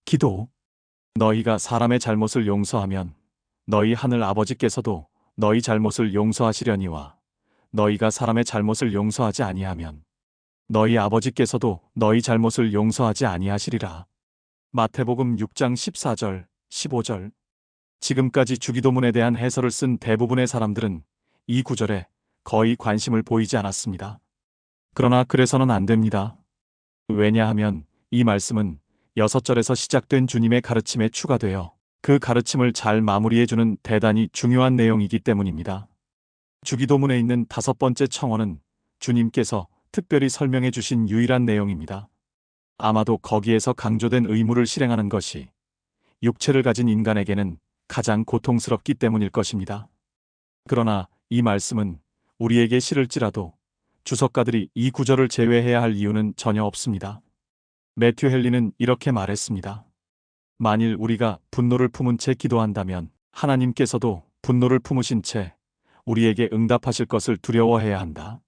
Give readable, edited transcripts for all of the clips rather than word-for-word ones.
기도. 너희가 사람의 잘못을 용서하면 너희 하늘 아버지께서도 너희 잘못을 용서하시려니와 너희가 사람의 잘못을 용서하지 아니하면 너희 아버지께서도 너희 잘못을 용서하지 아니하시리라. 마태복음 6장 14절, 15절. 지금까지 주기도문에 대한 해설을 쓴 대부분의 사람들은 이 구절에 거의 관심을 보이지 않았습니다. 그러나 그래서는 안 됩니다. 왜냐하면 이 말씀은 6절에서 시작된 주님의 가르침에 추가되어 그 가르침을 잘 마무리해주는 대단히 중요한 내용이기 때문입니다. 주기도문에 있는 5번째 청원은 주님께서 특별히 설명해 주신 유일한 내용입니다. 아마도 거기에서 강조된 의무를 실행하는 것이 육체를 가진 인간에게는 가장 고통스럽기 때문일 것입니다. 그러나 이 말씀은 우리에게 싫을지라도 주석가들이 이 구절을 제외해야 할 이유는 전혀 없습니다. 매튜 헨리는 이렇게 말했습니다. 만일 우리가 분노를 품은 채 기도한다면 하나님께서도 분노를 품으신 채 우리에게 응답하실 것을 두려워해야 한다.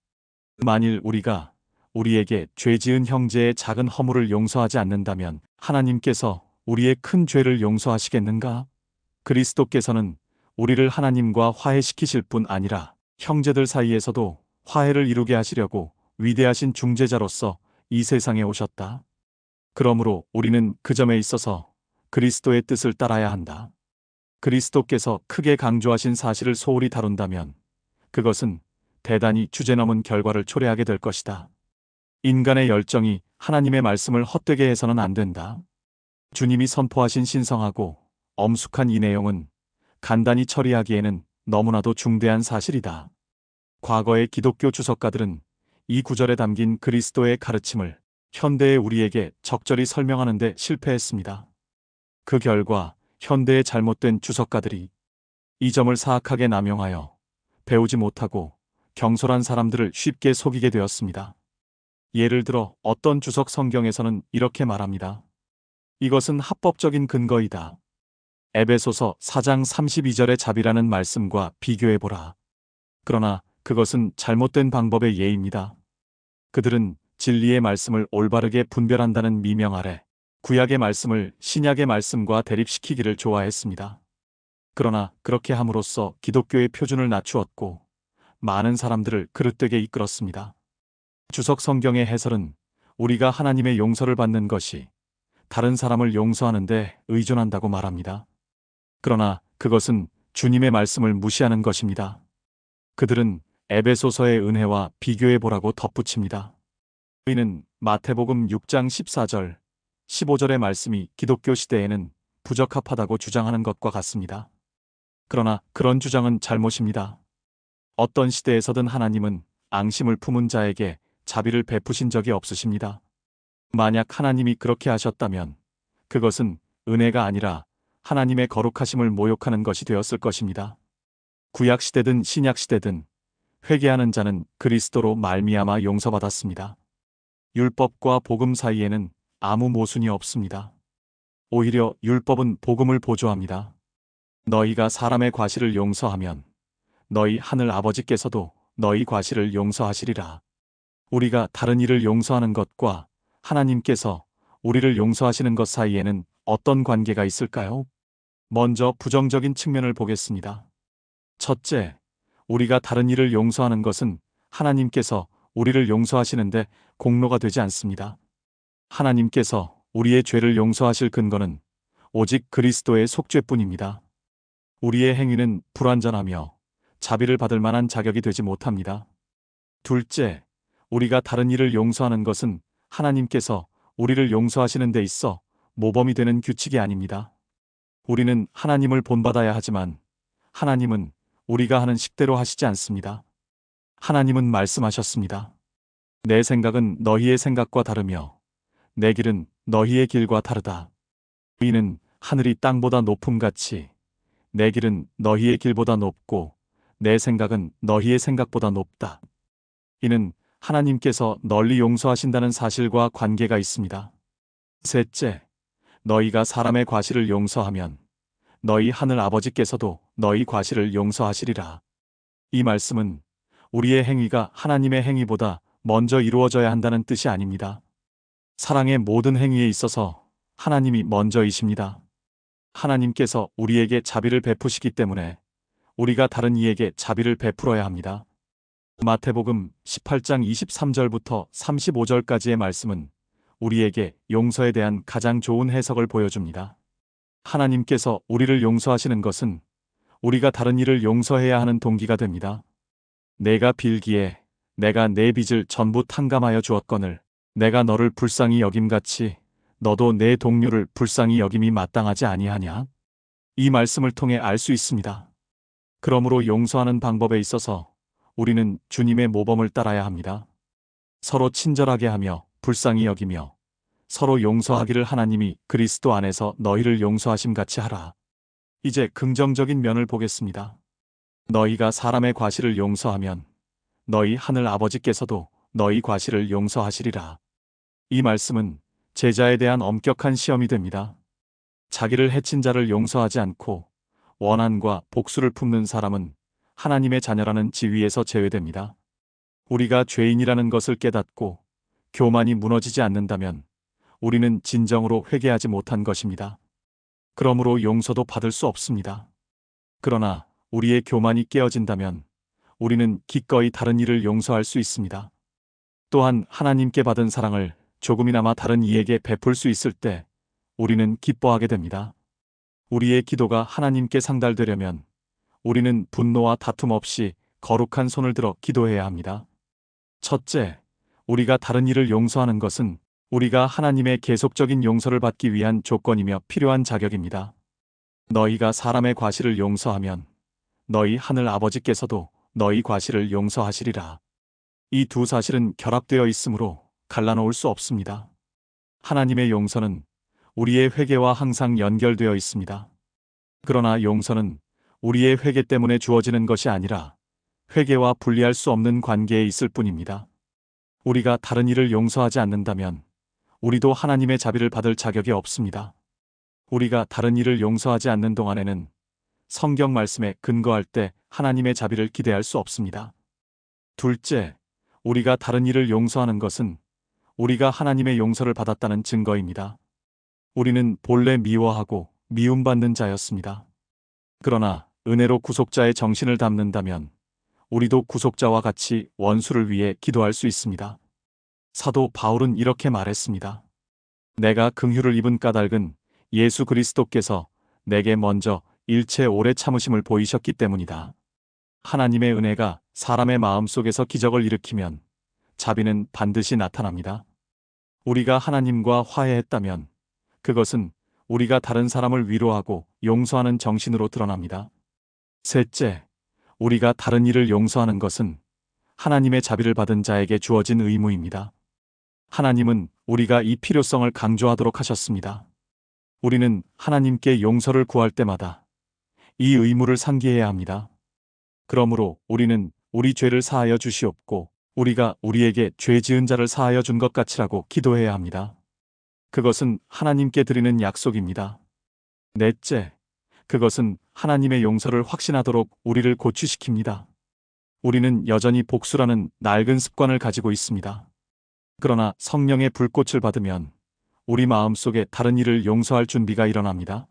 만일 우리가 우리에게 죄 지은 형제의 작은 허물을 용서하지 않는다면 하나님께서 우리의 큰 죄를 용서하시겠는가? 그리스도께서는 우리를 하나님과 화해시키실 뿐 아니라 형제들 사이에서도 화해를 이루게 하시려고 위대하신 중재자로서 이 세상에 오셨다. 그러므로 우리는 그 점에 있어서 그리스도의 뜻을 따라야 한다. 그리스도께서 크게 강조하신 사실을 소홀히 다룬다면 그것은 대단히 주제넘은 결과를 초래하게 될 것이다. 인간의 열정이 하나님의 말씀을 헛되게 해서는 안 된다. 주님이 선포하신 신성하고 엄숙한 이 내용은 간단히 처리하기에는 너무나도 중대한 사실이다. 과거의 기독교 주석가들은 이 구절에 담긴 그리스도의 가르침을 현대의 우리에게 적절히 설명하는 데 실패했습니다. 그 결과 현대의 잘못된 주석가들이 이 점을 사악하게 남용하여 배우지 못하고 경솔한 사람들을 쉽게 속이게 되었습니다. 예를 들어 어떤 주석 성경에서는 이렇게 말합니다. 이것은 합법적인 근거이다. 에베소서 4장 32절의 자비라는 말씀과 비교해보라. 그러나 그것은 잘못된 방법의 예입니다. 그들은 진리의 말씀을 올바르게 분별한다는 미명 아래 구약의 말씀을 신약의 말씀과 대립시키기를 좋아했습니다. 그러나 그렇게 함으로써 기독교의 표준을 낮추었고 많은 사람들을 그릇되게 이끌었습니다. 주석 성경의 해설은 우리가 하나님의 용서를 받는 것이 다른 사람을 용서하는 데 의존한다고 말합니다. 그러나 그것은 주님의 말씀을 무시하는 것입니다. 그들은 에베소서의 은혜와 비교해보라고 덧붙입니다. 이는 마태복음 6장 14절, 15절의 말씀이 기독교 시대에는 부적합하다고 주장하는 것과 같습니다. 그러나 그런 주장은 잘못입니다. 어떤 시대에서든 하나님은 앙심을 품은 자에게 자비를 베푸신 적이 없으십니다. 만약 하나님이 그렇게 하셨다면 그것은 은혜가 아니라 하나님의 거룩하심을 모욕하는 것이 되었을 것입니다. 구약 시대든 신약 시대든 회개하는 자는 그리스도로 말미암아 용서받았습니다. 율법과 복음 사이에는 아무 모순이 없습니다. 오히려 율법은 복음을 보조합니다. 너희가 사람의 과실을 용서하면 너희 하늘 아버지께서도 너희 과실을 용서하시리라. 우리가 다른 이를 용서하는 것과 하나님께서 우리를 용서하시는 것 사이에는 어떤 관계가 있을까요? 먼저 부정적인 측면을 보겠습니다. 첫째, 우리가 다른 이를 용서하는 것은 하나님께서 우리를 용서하시는데 공로가 되지 않습니다. 하나님께서 우리의 죄를 용서하실 근거는 오직 그리스도의 속죄뿐입니다. 우리의 행위는 불완전하며 자비를 받을 만한 자격이 되지 못합니다. 둘째, 우리가 다른 이를 용서하는 것은 하나님께서 우리를 용서하시는 데 있어 모범이 되는 규칙이 아닙니다. 우리는 하나님을 본받아야 하지만 하나님은 우리가 하는 식대로 하시지 않습니다. 하나님은 말씀하셨습니다. 내 생각은 너희의 생각과 다르며 내 길은 너희의 길과 다르다. 이는 하늘이 땅보다 높음같이 내 길은 너희의 길보다 높고 내 생각은 너희의 생각보다 높다. 이는 하나님께서 널리 용서하신다는 사실과 관계가 있습니다. 셋째, 너희가 사람의 과실을 용서하면 너희 하늘 아버지께서도 너희 과실을 용서하시리라. 이 말씀은 우리의 행위가 하나님의 행위보다 먼저 이루어져야 한다는 뜻이 아닙니다. 사랑의 모든 행위에 있어서 하나님이 먼저이십니다. 하나님께서 우리에게 자비를 베푸시기 때문에 우리가 다른 이에게 자비를 베풀어야 합니다. 마태복음 18장 23절부터 35절까지의 말씀은 우리에게 용서에 대한 가장 좋은 해석을 보여줍니다. 하나님께서 우리를 용서하시는 것은 우리가 다른 이를 용서해야 하는 동기가 됩니다. 내가 빌기에 내가 내 빚을 전부 탕감하여 주었거늘 내가 너를 불쌍히 여김같이 너도 내 동료를 불쌍히 여김이 마땅하지 아니하냐? 이 말씀을 통해 알 수 있습니다. 그러므로 용서하는 방법에 있어서 우리는 주님의 모범을 따라야 합니다. 서로 친절하게 하며 불쌍히 여기며 서로 용서하기를 하나님이 그리스도 안에서 너희를 용서하심 같이 하라. 이제 긍정적인 면을 보겠습니다. 너희가 사람의 과실을 용서하면 너희 하늘 아버지께서도 너희 과실을 용서하시리라. 이 말씀은 제자에 대한 엄격한 시험이 됩니다. 자기를 해친 자를 용서하지 않고 원한과 복수를 품는 사람은 하나님의 자녀라는 지위에서 제외됩니다. 우리가 죄인이라는 것을 깨닫고 교만이 무너지지 않는다면 우리는 진정으로 회개하지 못한 것입니다. 그러므로 용서도 받을 수 없습니다. 그러나 우리의 교만이 깨어진다면 우리는 기꺼이 다른 이를 용서할 수 있습니다. 또한 하나님께 받은 사랑을 조금이나마 다른 이에게 베풀 수 있을 때 우리는 기뻐하게 됩니다. 우리의 기도가 하나님께 상달되려면 우리는 분노와 다툼 없이 거룩한 손을 들어 기도해야 합니다. 첫째, 우리가 다른 이를 용서하는 것은 우리가 하나님의 계속적인 용서를 받기 위한 조건이며 필요한 자격입니다. 너희가 사람의 과실을 용서하면 너희 하늘 아버지께서도 너희 과실을 용서하시리라. 이 두 사실은 결합되어 있으므로 갈라놓을 수 없습니다. 하나님의 용서는 우리의 회개와 항상 연결되어 있습니다. 그러나 용서는 우리의 회개 때문에 주어지는 것이 아니라 회개와 분리할 수 없는 관계에 있을 뿐입니다. 우리가 다른 이를 용서하지 않는다면 우리도 하나님의 자비를 받을 자격이 없습니다. 우리가 다른 이를 용서하지 않는 동안에는 성경 말씀에 근거할 때 하나님의 자비를 기대할 수 없습니다. 둘째, 우리가 다른 이를 용서하는 것은 우리가 하나님의 용서를 받았다는 증거입니다. 우리는 본래 미워하고 미움받는 자였습니다. 그러나 은혜로 구속자의 정신을 담는다면 우리도 구속자와 같이 원수를 위해 기도할 수 있습니다. 사도 바울은 이렇게 말했습니다. 내가 긍휼을 입은 까닭은 예수 그리스도께서 내게 먼저 일체 오래 참으심을 보이셨기 때문이다. 하나님의 은혜가 사람의 마음속에서 기적을 일으키면 자비는 반드시 나타납니다. 우리가 하나님과 화해했다면 그것은 우리가 다른 사람을 위로하고 용서하는 정신으로 드러납니다. 셋째, 우리가 다른 이를 용서하는 것은 하나님의 자비를 받은 자에게 주어진 의무입니다. 하나님은 우리가 이 필요성을 강조하도록 하셨습니다. 우리는 하나님께 용서를 구할 때마다 이 의무를 상기해야 합니다. 그러므로 우리는 우리 죄를 사하여 주시옵고 우리가 우리에게 죄 지은 자를 사하여 준 것 같이라고 기도해야 합니다. 그것은 하나님께 드리는 약속입니다. 넷째, 그것은 하나님의 용서를 확신하도록 우리를 고취시킵니다. 우리는 여전히 복수라는 낡은 습관을 가지고 있습니다. 그러나 성령의 불꽃을 받으면 우리 마음속에 다른 이를 용서할 준비가 일어납니다.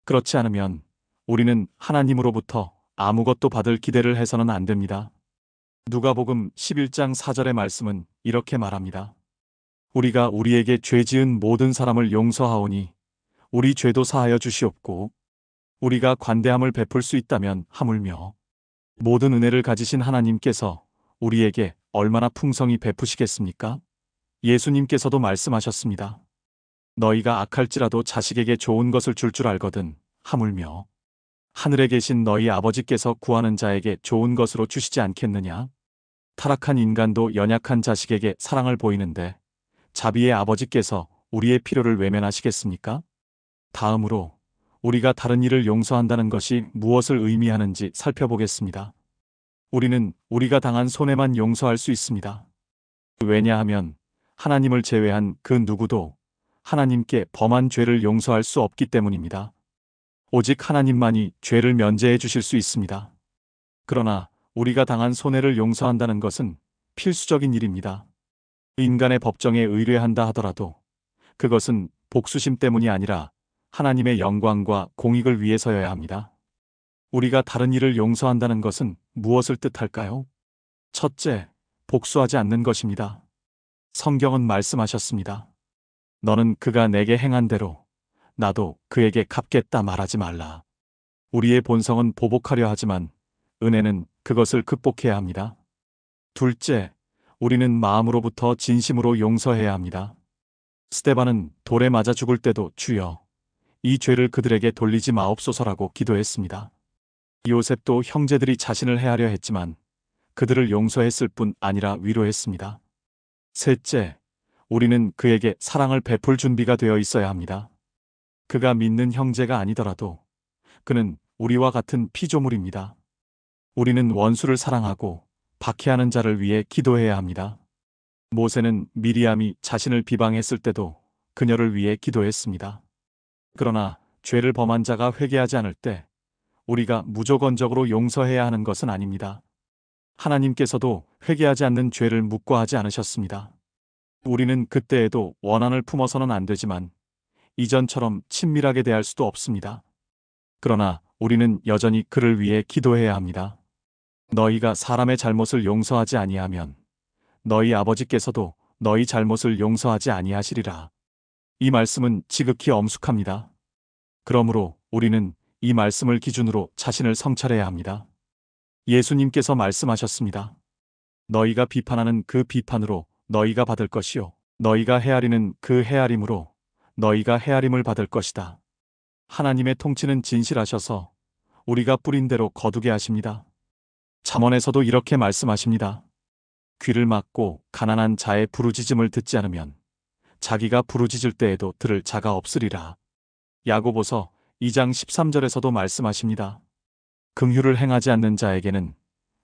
그렇지 않으면 우리는 하나님으로부터 아무것도 받을 기대를 해서는 안 됩니다. 누가복음 11장 4절의 말씀은 이렇게 말합니다. 우리가 우리에게 죄 지은 모든 사람을 용서하오니 우리 죄도 사하여 주시옵고 우리가 관대함을 베풀 수 있다면 하물며 모든 은혜를 가지신 하나님께서 우리에게 얼마나 풍성히 베푸시겠습니까? 예수님께서도 말씀하셨습니다. 너희가 악할지라도 자식에게 좋은 것을 줄 알거든 하물며 하늘에 계신 너희 아버지께서 구하는 자에게 좋은 것으로 주시지 않겠느냐? 타락한 인간도 연약한 자식에게 사랑을 보이는데 자비의 아버지께서 우리의 필요를 외면하시겠습니까? 다음으로 우리가 다른 이를 용서한다는 것이 무엇을 의미하는지 살펴보겠습니다. 우리는 우리가 당한 손해만 용서할 수 있습니다. 왜냐하면 하나님을 제외한 그 누구도 하나님께 범한 죄를 용서할 수 없기 때문입니다. 오직 하나님만이 죄를 면제해 주실 수 있습니다. 그러나 우리가 당한 손해를 용서한다는 것은 필수적인 일입니다. 인간의 법정에 의뢰한다 하더라도 그것은 복수심 때문이 아니라 하나님의 영광과 공익을 위해서여야 합니다. 우리가 다른 이를 용서한다는 것은 무엇을 뜻할까요? 첫째, 복수하지 않는 것입니다. 성경은 말씀하셨습니다. 너는 그가 내게 행한 대로 나도 그에게 갚겠다 말하지 말라. 우리의 본성은 보복하려 하지만 은혜는 그것을 극복해야 합니다. 둘째, 우리는 마음으로부터 진심으로 용서해야 합니다. 스데반은 돌에 맞아 죽을 때도 주여, 이 죄를 그들에게 돌리지 마옵소서라고 기도했습니다. 요셉도 형제들이 자신을 해하려 했지만 그들을 용서했을 뿐 아니라 위로했습니다. 셋째, 우리는 그에게 사랑을 베풀 준비가 되어 있어야 합니다. 그가 믿는 형제가 아니더라도 그는 우리와 같은 피조물입니다. 우리는 원수를 사랑하고 박해하는 자를 위해 기도해야 합니다. 모세는 미리암이 자신을 비방했을 때도 그녀를 위해 기도했습니다. 그러나 죄를 범한 자가 회개하지 않을 때 우리가 무조건적으로 용서해야 하는 것은 아닙니다. 하나님께서도 회개하지 않는 죄를 묵과하지 않으셨습니다. 우리는 그때에도 원한을 품어서는 안 되지만 이전처럼 친밀하게 대할 수도 없습니다. 그러나 우리는 여전히 그를 위해 기도해야 합니다. 너희가 사람의 잘못을 용서하지 아니하면 너희 아버지께서도 너희 잘못을 용서하지 아니하시리라. 이 말씀은 지극히 엄숙합니다. 그러므로 우리는 이 말씀을 기준으로 자신을 성찰해야 합니다. 예수님께서 말씀하셨습니다. 너희가 비판하는 그 비판으로 너희가 받을 것이요, 너희가 헤아리는 그 헤아림으로 너희가 헤아림을 받을 것이다. 하나님의 통치는 진실하셔서 우리가 뿌린 대로 거두게 하십니다. 잠언에서도 이렇게 말씀하십니다. 귀를 막고 가난한 자의 부르짖음을 듣지 않으면 자기가 부르짖을 때에도 들을 자가 없으리라. 야고보서 2장 13절에서도 말씀하십니다. 긍휼을 행하지 않는 자에게는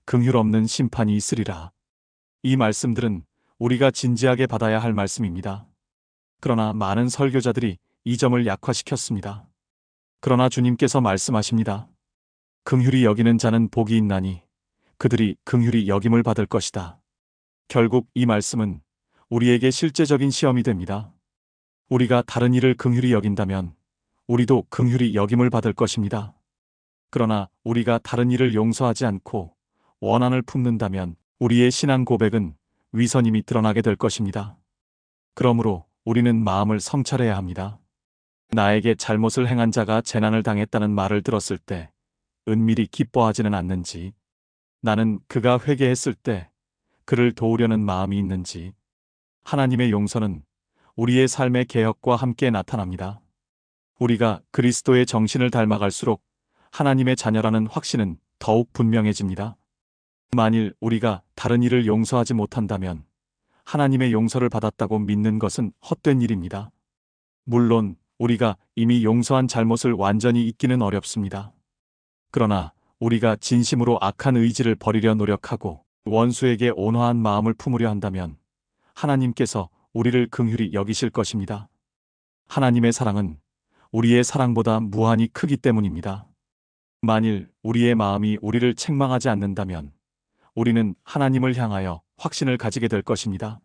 긍휼 없는 심판이 있으리라. 이 말씀들은 우리가 진지하게 받아야 할 말씀입니다. 그러나 많은 설교자들이 이 점을 약화시켰습니다. 그러나 주님께서 말씀하십니다. 긍휼히 여기는 자는 복이 있나니 그들이 긍휼히 여김을 받을 것이다. 결국 이 말씀은 우리에게 실제적인 시험이 됩니다. 우리가 다른 이를 긍휼히 여긴다면 우리도 긍휼히 여김을 받을 것입니다. 그러나 우리가 다른 이를 용서하지 않고 원한을 품는다면 우리의 신앙 고백은 위선임이 드러나게 될 것입니다. 그러므로 우리는 마음을 성찰해야 합니다. 나에게 잘못을 행한 자가 재난을 당했다는 말을 들었을 때 은밀히 기뻐하지는 않는지, 나는 그가 회개했을 때 그를 도우려는 마음이 있는지, 하나님의 용서는 우리의 삶의 개혁과 함께 나타납니다. 우리가 그리스도의 정신을 닮아갈수록 하나님의 자녀라는 확신은 더욱 분명해집니다. 만일 우리가 다른 이를 용서하지 못한다면 하나님의 용서를 받았다고 믿는 것은 헛된 일입니다. 물론 우리가 이미 용서한 잘못을 완전히 잊기는 어렵습니다. 그러나 우리가 진심으로 악한 의지를 버리려 노력하고 원수에게 온화한 마음을 품으려 한다면 하나님께서 우리를 긍휼히 여기실 것입니다. 하나님의 사랑은 우리의 사랑보다 무한히 크기 때문입니다. 만일 우리의 마음이 우리를 책망하지 않는다면 우리는 하나님을 향하여 확신을 가지게 될 것입니다.